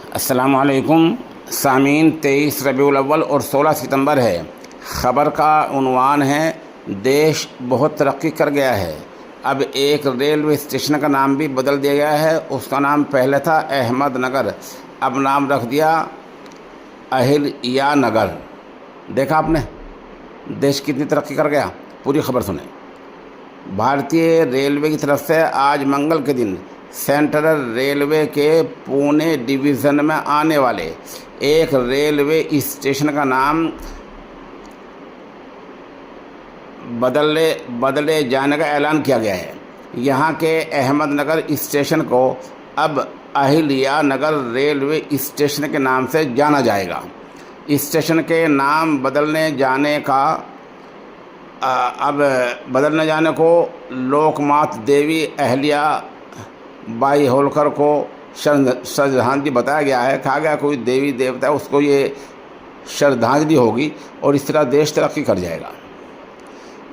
अस्सलामुअलैकुम सामीन। 23 रबीउल अव्वल और 16 सितंबर है। ख़बर का उन्वान है, देश बहुत तरक्की कर गया है। अब एक रेलवे स्टेशन का नाम भी बदल दिया गया है। उसका नाम पहले था अहमदनगर, अब नाम रख दिया अहिल्यानगर। देखा आपने देश कितनी तरक्की कर गया। पूरी खबर सुने। भारतीय रेलवे की तरफ से आज मंगल के दिन सेंट्रल रेलवे के पुणे डिवीज़न में आने वाले एक रेलवे स्टेशन का नाम बदले जाने का ऐलान किया गया है। यहाँ के अहमदनगर स्टेशन को अब अहिल्यानगर रेलवे स्टेशन के नाम से जाना जाएगा। स्टेशन के नाम बदलने जाने को लोकमाता देवी अहिल्या बाई होलकर को श्रद्धांजलि बताया गया है। कहा गया कोई देवी देवता है उसको ये श्रद्धांजलि होगी और इस तरह देश तरक्की कर जाएगा।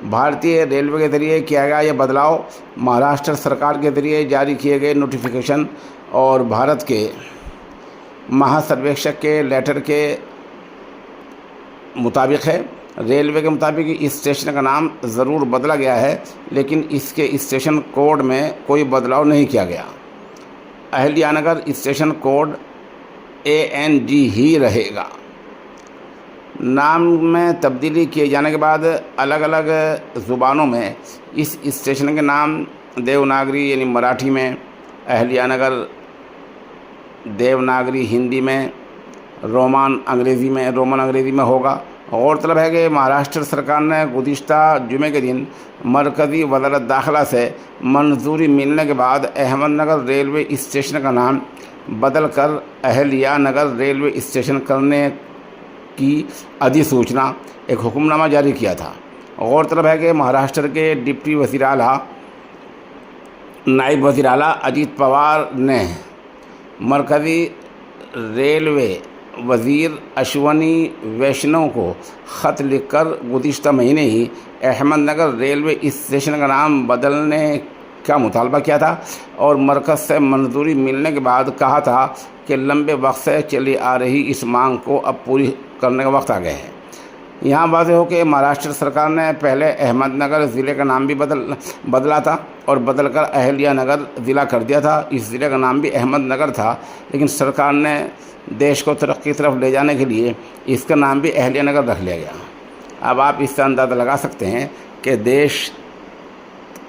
भारतीय रेलवे के ज़रिए किया गया यह बदलाव महाराष्ट्र सरकार के ज़रिए जारी किए गए नोटिफिकेशन और भारत के महासर्वेक्षक के लेटर के मुताबिक है। रेलवे के मुताबिक इस स्टेशन का नाम ज़रूर बदला गया है, लेकिन इसके स्टेशन कोड में कोई बदलाव नहीं किया गया। अहिल्यानगर स्टेशन कोड ANG ही रहेगा। नाम में तब्दीली किए जाने के बाद अलग अलग ज़ुबानों में इस स्टेशन के नाम देवनागरी यानी मराठी में, अहिल्यानगर देवनागरी हिंदी में, रोमन अंग्रेज़ी में होगा। और तलब है कि महाराष्ट्र सरकार ने गुज़िश्ता जुमे के दिन मरकज़ी वज़ारत दाखिला से मंजूरी मिलने के बाद अहमदनगर रेलवे स्टेशन का नाम बदल कर अहिल्यानगर रेलवे स्टेशन करने की अधिसूचना एक हुक्मनामा जारी किया था। और तलब है कि महाराष्ट्र के डिप्टी वज़ीर आला नायब वज़ीर आला अजीत पवार ने मरकज़ी रेलवे वज़ीर अश्वनी वैष्णव को ख़त लिखकर गुज़िश्ता महीने ही अहमदनगर रेलवे स्टेशन का नाम बदलने का मुतालबा किया था और मरकज़ से मंजूरी मिलने के बाद कहा था कि लंबे वक्त से चली आ रही इस मांग को अब पूरी करने का वक्त आ गया है। यहाँ वाज़ेह हो कि महाराष्ट्र सरकार ने पहले अहमदनगर ज़िले का नाम भी बदला था और बदलकर अहिल्यानगर ज़िला कर दिया था। इस ज़िले का नाम भी अहमदनगर था, लेकिन सरकार ने देश को तरक्की की तरफ ले जाने के लिए इसका नाम भी अहिल्यानगर रख लिया गया। अब आप इससे अंदाज़ा लगा सकते हैं कि देश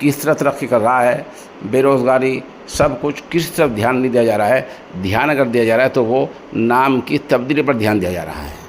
किस तरह तरक्की कर रहा है। बेरोज़गारी सब कुछ किस तरफ ध्यान नहीं दिया जा रहा है। ध्यान अगर दिया जा रहा है तो वो नाम की तब्दीली पर ध्यान दिया जा रहा है।